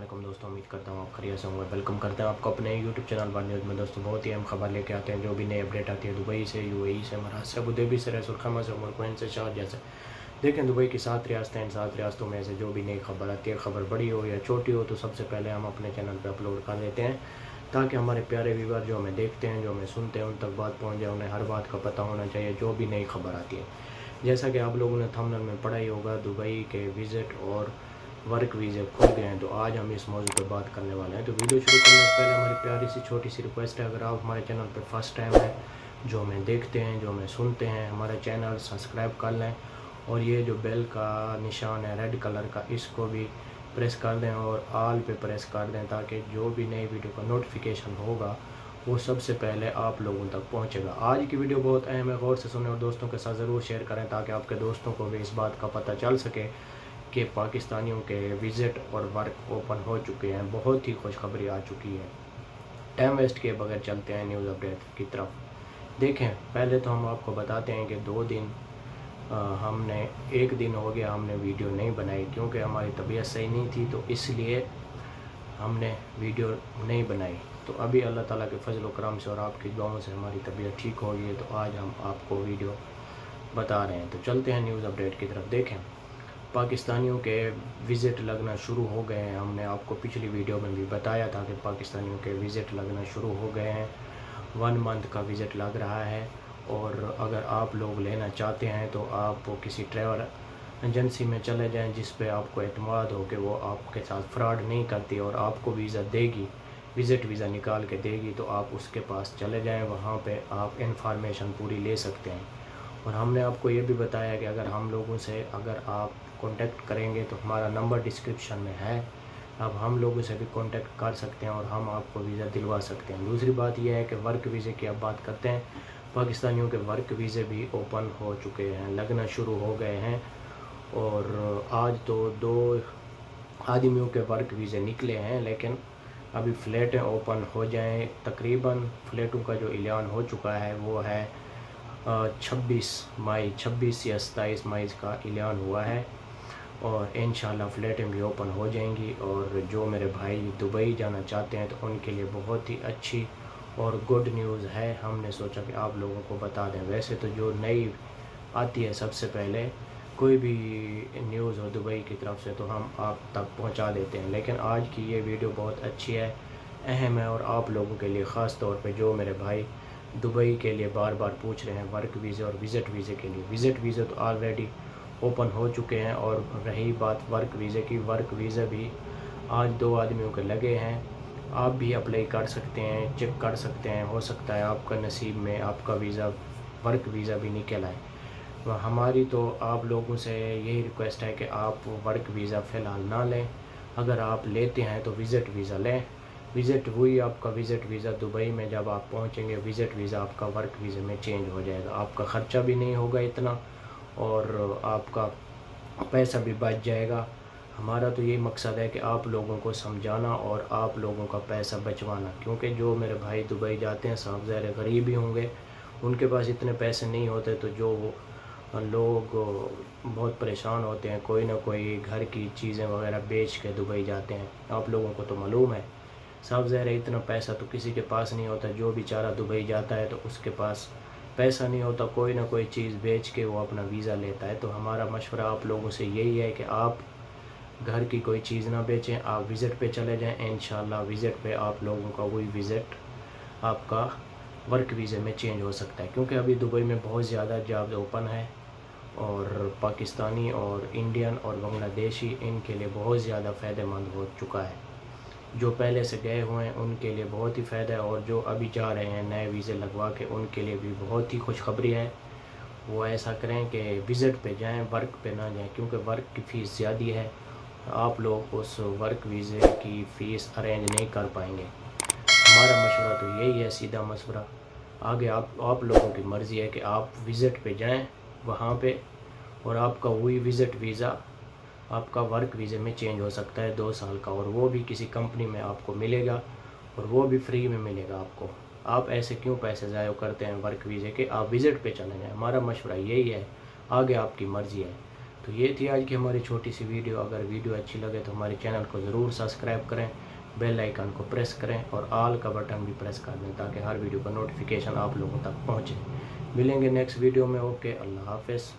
वालेकुम दोस्तों, उम्मीद करता हूँ आप खैरियत से होंगे। वेलकम करते हैं आपको अपने यूट्यूब चैनल पर न्यूज़ में। दोस्तों बहुत ही अहम खबर लेके आते हैं। जो भी नई अपडेट आती है दुबई से, यूएई से, महाराष्ट्र से, अबूधाबी से, सुरखमा से, उमरकोइन से, शारजाह से। देखें दुबई की 7 रियासतें, इन 7 रियासतों में से जो भी नई खबर आती है, खबर बड़ी हो या छोटी हो, तो सबसे पहले हम अपने चैनल पर अपलोड कर देते हैं ताकि हमारे प्यारे व्यूअर जो हमें देखते हैं, जो हमें सुनते हैं, उन तक बात पहुँच जाए। उन्हें हर बात का पता होना चाहिए जो भी नई खबर आती है। जैसा कि आप लोगों ने थंबनेल में पढ़ा ही होगा, दुबई के विज़िट और वर्क वीज़े खुल गए हैं। तो आज हम इस मौजू पर बात करने वाले हैं। तो वीडियो शुरू करने से पहले हमारी प्यारी सी छोटी सी रिक्वेस्ट है, अगर आप हमारे चैनल पर फर्स्ट टाइम हैं, जो हमें देखते हैं, जो हमें सुनते हैं, हमारा चैनल सब्सक्राइब कर लें और ये जो बेल का निशान है रेड कलर का, इसको भी प्रेस कर दें और आल पे प्रेस कर दें ताकि जो भी नई वीडियो का नोटिफिकेशन होगा वो सबसे पहले आप लोगों तक पहुंचेगा। आज की वीडियो बहुत अहम है, गौर से सुनें और दोस्तों के साथ ज़रूर शेयर करें ताकि आपके दोस्तों को भी इस बात का पता चल सके कि पाकिस्तानियों के विज़िट और वर्क ओपन हो चुके हैं। बहुत ही खुशखबरी आ चुकी है। टाइम वेस्ट किए बगैर चलते हैं न्यूज़ अपडेट की तरफ। देखें, पहले तो हम आपको बताते हैं कि 2 दिन हमने 1 दिन हो गया हमने वीडियो नहीं बनाई क्योंकि हमारी तबीयत सही नहीं थी, तो इसलिए हमने वीडियो नहीं बनाई। तो अभी अल्लाह ताला के फजल व करम से और आपकी दुआओं से हमारी तबीयत ठीक हो गई है, तो आज हम आपको वीडियो बता रहे हैं। तो चलते हैं न्यूज़ अपडेट की तरफ। देखें, पाकिस्तानियों के विज़िट लगना शुरू हो गए हैं। हमने आपको पिछली वीडियो में भी बताया था कि पाकिस्तानियों के विज़िट लगना शुरू हो गए हैं। 1 मंथ का विज़िट लग रहा है और अगर आप लोग लेना चाहते हैं तो आप किसी ट्रैवल एजेंसी में चले जाएं जिस पे आपको एतमाद हो कि वो आपके साथ फ्रॉड नहीं करती और आपको वीज़ा देगी, विज़िट वीज़ा निकाल के देगी, तो आप उसके पास चले जाएं। वहाँ पे आप इंफॉर्मेशन पूरी ले सकते हैं। और हमने आपको ये भी बताया कि अगर हम लोगों से अगर आप कांटेक्ट करेंगे तो हमारा नंबर डिस्क्रिप्शन में है, अब हम लोगों से भी कांटेक्ट कर सकते हैं और हम आपको वीज़ा दिलवा सकते हैं। दूसरी बात यह है कि वर्क वीज़े की आप बात करते हैं, पाकिस्तानियों के वर्क वीज़े भी ओपन हो चुके हैं, लगना शुरू हो गए हैं। और आज तो 2 आदमियों के वर्क वीज़े निकले हैं, लेकिन अभी फ़्लैटें ओपन हो जाएं। तकरीबन फ़्लैटों का जो ऐलान हो चुका है वो है 26 या 27 मई का ऐलान हुआ है और इंशाल्लाह फ़्लैटें भी ओपन हो जाएंगी। और जो मेरे भाई दुबई जाना चाहते हैं तो उनके लिए बहुत ही अच्छी और गुड न्यूज़ है। हमने सोचा कि आप लोगों को बता दें। वैसे तो जो नई आती है सबसे पहले कोई भी न्यूज़ हो दुबई की तरफ से तो हम आप तक पहुंचा देते हैं, लेकिन आज की ये वीडियो बहुत अच्छी है, अहम है और आप लोगों के लिए ख़ास तौर पे जो मेरे भाई दुबई के लिए बार बार पूछ रहे हैं वर्क वीज़े और विज़िट वीज़े के लिए। विज़िट वीज़े तो ऑलरेडी ओपन हो चुके हैं और रही बात वर्क वीज़े की, वर्क वीज़े भी आज 2 आदमियों के लगे हैं। आप भी अप्लाई कर सकते हैं, चेक कर सकते हैं, हो सकता है आपका नसीब में आपका वीज़ा वर्क वीज़ा भी निकल आए। हमारी तो आप लोगों से यही रिक्वेस्ट है कि आप वर्क वीज़ा फ़िलहाल ना लें। अगर आप लेते हैं तो विज़िट वीज़ा लें। विज़िट वही आपका विज़िट वीज़ा दुबई में जब आप पहुंचेंगे, विज़िट वीज़ा आपका वर्क वीज़े में चेंज हो जाएगा। आपका ख़र्चा भी नहीं होगा इतना और आपका पैसा भी बच जाएगा। हमारा तो यही मकसद है कि आप लोगों को समझाना और आप लोगों का पैसा बचवाना, क्योंकि जो मेरे भाई दुबई जाते हैं साहब ज़ाहिर गरीब ही होंगे, उनके पास इतने पैसे नहीं होते, तो जो वो लोग बहुत परेशान होते हैं, कोई ना कोई घर की चीज़ें वगैरह बेच के दुबई जाते हैं। आप लोगों को तो मालूम है साहब ज़ाहिर इतना पैसा तो किसी के पास नहीं होता। जो बेचारा दुबई जाता है तो उसके पास पैसा नहीं होता, कोई ना कोई चीज़ बेच के वो अपना वीज़ा लेता है। तो हमारा मशवरा आप लोगों से यही है कि आप घर की कोई चीज़ ना बेचें, आप विज़िट पे चले जाएं। इंशाल्लाह विज़िट पे आप लोगों का वही विज़िट आपका वर्क वीज़े में चेंज हो सकता है, क्योंकि अभी दुबई में बहुत ज़्यादा जॉब ओपन है और पाकिस्तानी और इंडियन और बांग्लादेशी इनके लिए बहुत ज़्यादा फ़ायदेमंद हो चुका है। जो पहले से गए हुए हैं उनके लिए बहुत ही फ़ायदा है और जो अभी जा रहे हैं नए वीज़े लगवा के उनके लिए भी बहुत ही खुशखबरी है। वो ऐसा करें कि विज़िट पे जाएं, वर्क पे ना जाएं, क्योंकि वर्क की फ़ीस ज़्यादा है। आप लोग उस वर्क वीज़े की फ़ीस अरेंज नहीं कर पाएंगे। हमारा मशवरा तो यही है, सीधा मशवरा। आगे आप लोगों की मर्ज़ी है कि आप विज़िट पे जाएं वहाँ पे और आपका वही विज़िट वीज़ा आपका वर्क वीज़े में चेंज हो सकता है 2 साल का, और वो भी किसी कंपनी में आपको मिलेगा और वो भी फ्री में मिलेगा आपको। आप ऐसे क्यों पैसे ज़ाया करते हैं वर्क वीज़े के? आप विज़िट पे चले जाएं। हमारा मशवरा यही है, आगे आपकी मर्ज़ी है। تو یہ تھی آج کی ہماری چھوٹی سی ویڈیو. اگر ویڈیو اچھی لگے تو ہمارے چینل کو ضرور سبسکرائب کریں, بیل آئیکن کو پریس کریں اور آل کا بٹن بھی پریس کر دیں تاکہ ہر ویڈیو کا نوٹیفیکیشن آپ لوگوں تک پہنچے. ملیں گے نیکسٹ ویڈیو میں. اوکے, اللہ حافظ.